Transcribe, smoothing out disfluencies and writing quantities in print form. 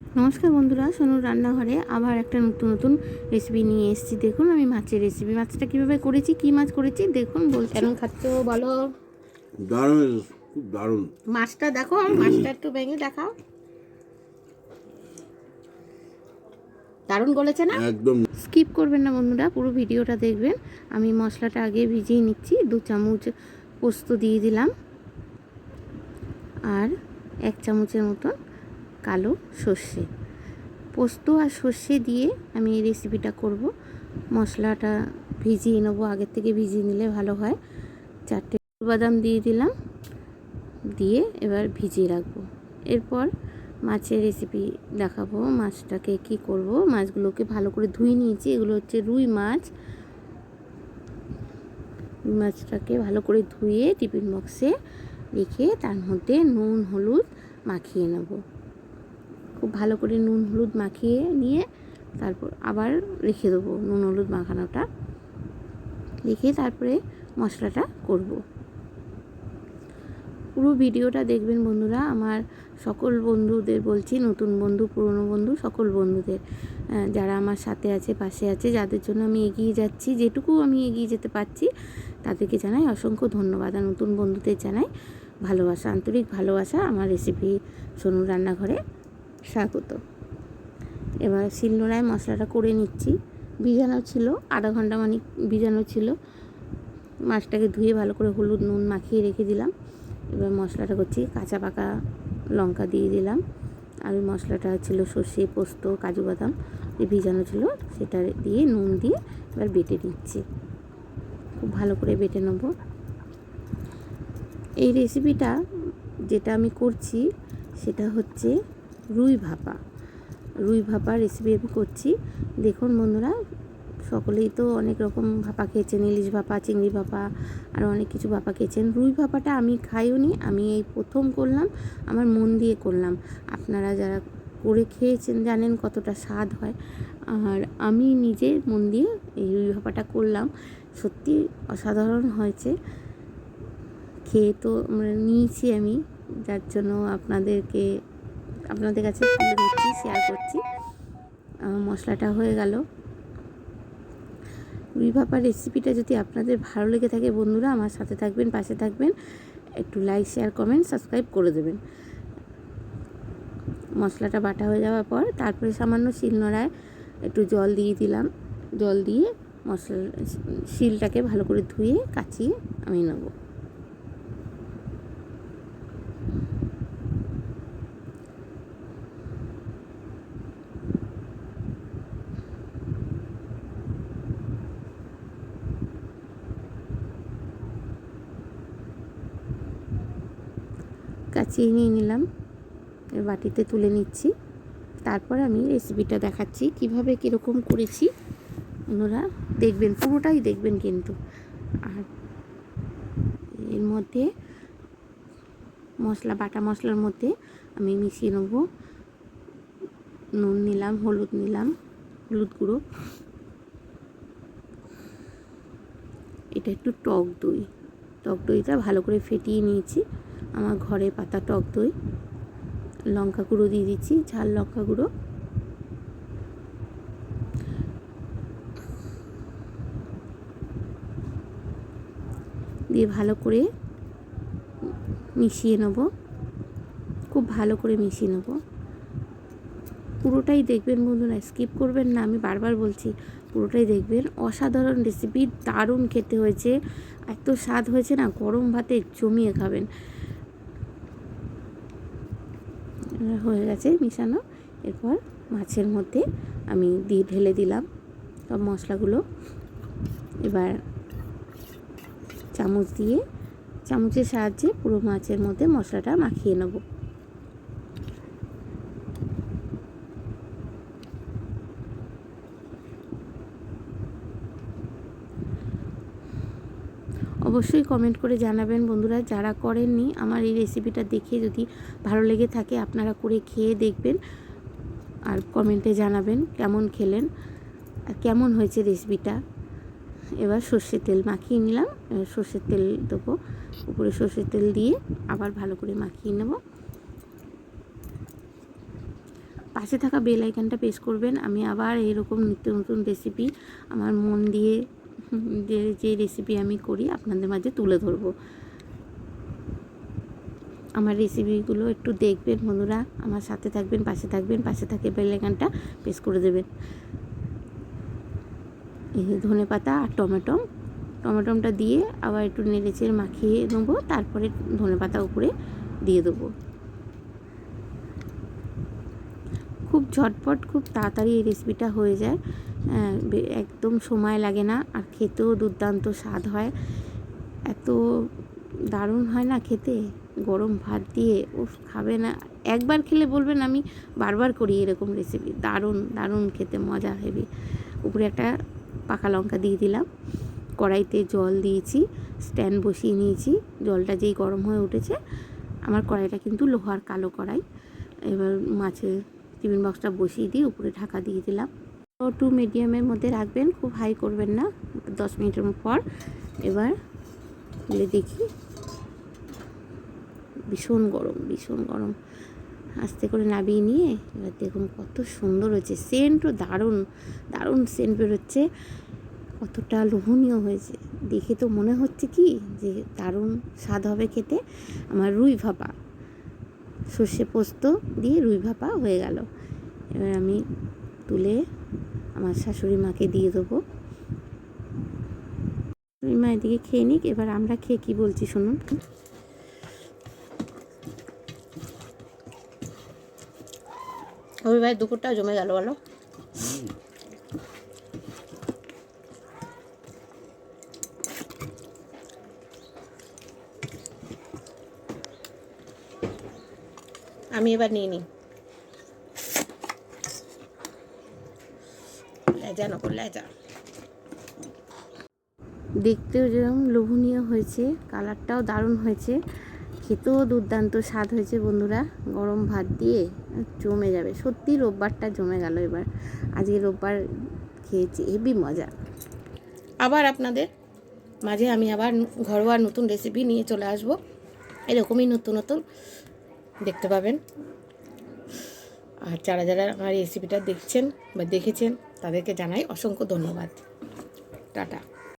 নমস্কার বন্ধুরা, সোনুর রান্নাঘরে আবার একটা নতুন রেসিপি নিয়ে এসেছি। দেখুন আমি মাছের রেসিপি, মাছটা কীভাবে করেছি, কী মাছ করেছি দেখুন। বলছি কেমন খাচ্ছ বলো। দারুণ, খুব দারুণ। মাছটা দেখো, আর মাছটা একটু ভেঙে দেখাও। দারুণ গলেছে না? একদম। স্কিপ করবেন না বন্ধুরা, পুরো ভিডিওটা দেখবেন। আমি মশলাটা আগে ভিজিয়ে নিচ্ছি। 2 চামচ পোস্ত দিয়ে দিলাম, আর 1 চামচের মতন কালো সর্ষে। পোস্ত আর সর্ষে দিয়ে আমি এই রেসিপিটা করব। মশলাটা ভিজিয়ে নেবো, আগের থেকে ভিজিয়ে নিলে ভালো হয়। 4টে বাদাম দিয়ে দিলাম, দিয়ে এবার ভিজিয়ে রাখবো। এরপর মাছের রেসিপি দেখাবো। মাছটাকে কি করব, মাছগুলোকে ভালো করে ধুয়ে নিয়েছি। এগুলো হচ্ছে রুই মাছ। মাছটাকে ভালো করে ধুয়ে টিফিন বক্সে রেখে তার মধ্যে নুন হলুদ মাখিয়ে নেব। খুব ভালো করে নুন হলুদ মাখিয়ে নিয়ে তারপর আবার রেখে দেবো। নুন হলুদ মাখানোটা রেখে তারপরে মশলাটা করব। পুরো ভিডিওটা দেখবেন বন্ধুরা। আমার সকল বন্ধুদের বলছি, নতুন বন্ধু পুরনো বন্ধু সকল বন্ধুদের, যারা আমার সাথে আছে পাশে আছে, যাদের জন্য আমি এগিয়ে যাচ্ছি, যেটুকু আমি এগিয়ে যেতে পারছি তাদেরকে জানাই অসংখ্য ধন্যবাদ। আর নতুন বন্ধুদের জানাই ভালোবাসা, আন্তরিক ভালোবাসা। আমার রেসিপি সোনুর রান্নাঘরে স্বাগত। এবার শিলনোড়ায় মশলাটা করে নিচ্ছি। ভিজানো ছিল, আধা ঘন্টা মানে ভিজানো ছিল। মাছটাকে ধুয়ে ভালো করে হলুদ নুন মাখিয়ে রেখে দিলাম। এবার মশলাটা করছি। কাঁচা পাকা লঙ্কা দিয়ে দিলাম, আর ওই মশলাটা ছিল সর্ষে পোস্ত কাজু বাদাম যে ভিজানো ছিল, সেটা দিয়ে নুন দিয়ে এবার বেটে নিচ্ছি। খুব ভালো করে বেটে নেব। এই রেসিপিটা যেটা আমি করছি সেটা হচ্ছে রুই ভাপা। রুই ভাপা রেসিপি আমি করছি। দেখুন বন্ধুরা, সকলেই তো অনেক রকম ভাপা খেয়েছেন, ইলিশ ভাপা, চিংড়ি ভাপা, আর অনেক কিছু ভাপা খেয়েছেন। রুই ভাপাটা আমি খাইও নি, আমি এই প্রথম করলাম, আমার মন দিয়ে করলাম। আপনারা যারা করে খেয়েছেন জানেন কতটা স্বাদ হয়। আর আমি নিজে মন দিয়ে এই রুই ভাপাটা করলাম, সত্যি অসাধারণ হয়েছে। খেয়ে তো নিয়েছি আমি, যার জন্য আপনাদের কাছে তুলে ধরছি, শেয়ার করছি। মশলাটা হয়ে গেল। রুই ভাপার রেসিপিটা যদি আপনাদের ভালো লেগে থাকে বন্ধুরা, আমার সাথে থাকবেন, পাশে থাকবেন, একটু লাইক শেয়ার কমেন্ট সাবস্ক্রাইব করে দেবেন। মশলাটা বাটা হয়ে যাওয়ার পর তারপরে সামান্য শিলনোড়ায় একটু জল দিয়ে দিলাম। জল দিয়ে শিলটাকে ভালো করে ধুয়ে কাচিয়ে আমি নেব। কাচিয়ে নিয়ে নিলাম, বাটিতে তুলে নিচ্ছি। তারপর আমি রেসিপিটা দেখাচ্ছি কিভাবে কীরকম করেছি। ওনারা দেখবেন, পুরোটাই দেখবেন কিন্তু। আর এর মধ্যে বাটা মশলার মধ্যে আমি মিশিয়ে নেব। নুন নিলাম, হলুদ নিলাম, হলুদ গুঁড়ো, এটা একটু টক দইটা ভালো করে ফেটিয়ে নিয়েছি, আমার ঘরে পাতা টক দই। লঙ্কা গুঁড়ো দিয়ে দিচ্ছি, ঝাল লঙ্কা গুঁড়ো, দিয়ে ভালো করে মিশিয়ে নেব। খুব ভালো করে মিশিয়ে নেব। পুরোটাই দেখবেন বন্ধুরা, স্কিপ করবেন না, আমি বারবার বলছি পুরোটাই দেখবেন। অসাধারণ রেসিপি, দারুণ খেতে হয়েছে, এত স্বাদ হয়েছে না, গরম ভাতে জমিয়ে খাবেন। হয়ে গেছে মিশানো। এরপর মাছের মধ্যে আমি ঢেলে দিলাম সব মশলাগুলো। এবার চামচের সাহায্যে পুরো মাছের মধ্যে মশলাটা মাখিয়ে নেব। অবশ্যই কমেন্ট করে জানাবেন বন্ধুরা, যারা করেননি আমার এই রেসিপিটা দেখে যদি ভালো লেগে থাকে আপনারা করে খেয়ে দেখবেন, আর কমেন্টে জানাবেন কেমন খেলেন আর কেমন হয়েছে রেসিপিটা। এবার সর্ষের তেল মাখিয়ে নিলাম, সর্ষের তেল দেবো উপরে, সর্ষের তেল দিয়ে আবার ভালো করে মাখিয়ে নেব। পাশে থাকা বেল আইকনটা প্রেস করবেন। আমি আবার এরকম নিত্য নতুন রেসিপি আমার মন দিয়ে যে রেসিপি আমি করি আপনাদের মাঝে তুলে ধরবো। আমার রেসিপিগুলো একটু দেখবেন বন্ধুরা, আমার সাথে থাকবেন, পাশে থাকে বেল আইকনটা প্রেস করে দেবেন। এই ধনে পাতা আর টমেটোটা দিয়ে আবার একটু নেড়েচেড়ে মাখিয়ে নেবো, তারপরে ধনে পাতা উপরে দিয়ে দেবো। খুব ঝটপট খুব তাড়াতাড়ি এই রেসিপিটা হয়ে যায়, একদম সময় লাগে না, আর খেতেও দুর্দান্ত স্বাদ হয়। এত দারুণ হয় না খেতে, গরম ভাত দিয়ে। ও খাবে না, একবার খেলে বলবেন আমি বারবার করি এরকম রেসিপি। দারুণ খেতে, মজা হেভি। উপরে একটা পাকা লঙ্কা দিয়ে দিলাম। কড়াইতে জল দিয়েছি, স্ট্যান্ড বসিয়ে নিয়েছি। জলটা যেই গরম হয়ে উঠেছে, আমার কড়াইটা কিন্তু লোহার কালো কড়াই। এবার মাছের টিফিন বক্সটা বসিয়ে দিয়ে উপরে ঢাকা দিয়ে দিলাম। টু মিডিয়ামের মধ্যে রাখবেন, খুব হাই করবেন না। 10 মিনিটের পর এবার খুলে দেখি, ভীষণ গরম। আস্তে করে নামিয়ে নিয়ে এবার দেখুন কত সুন্দর হয়েছে। সেন্টও দারুণ সেন্ট বেরোচ্ছে, কতটা লোভনীয় হয়েছে। দেখে তো মনে হচ্ছে কি যে দারুণ স্বাদ হবে খেতে। আমার রুই ভাপা, সর্ষে পোস্ত দিয়ে রুই ভাপা হয়ে গেল। এবার আমি তুলে আমার শাশুড়ি মাকে দিয়ে দেবো। শাশুড়ি মা এদিকে খেয়ে নিক, এবার আমরা খেয়ে কী বলছি শুনুন। ভাই দুপুরটাও জমে গেল বলো। আমি এবার নিয়ে নিই। লেজা দেখতেও যেরকম লোভনীয় হয়েছে, কালারটাও দারুণ হয়েছে, খেতেও দুর্দান্ত স্বাদ হয়েছে বন্ধুরা। গরম ভাত দিয়ে জমে যাবে, সত্যি রোববারটা জমে গেল। এবার আজকে রোববার খেয়েছি, হেবি মজা। আবার আপনাদের মাঝে আমি আবার ঘরোয়া নতুন রেসিপি নিয়ে চলে আসবো। এরকমই নতুন দেখতে পাবেন। আর যারা আমার রেসিপিটা দেখছেন বা দেখেছেন তাদেরকে জানাই অসংখ্য ধন্যবাদ। টাটা।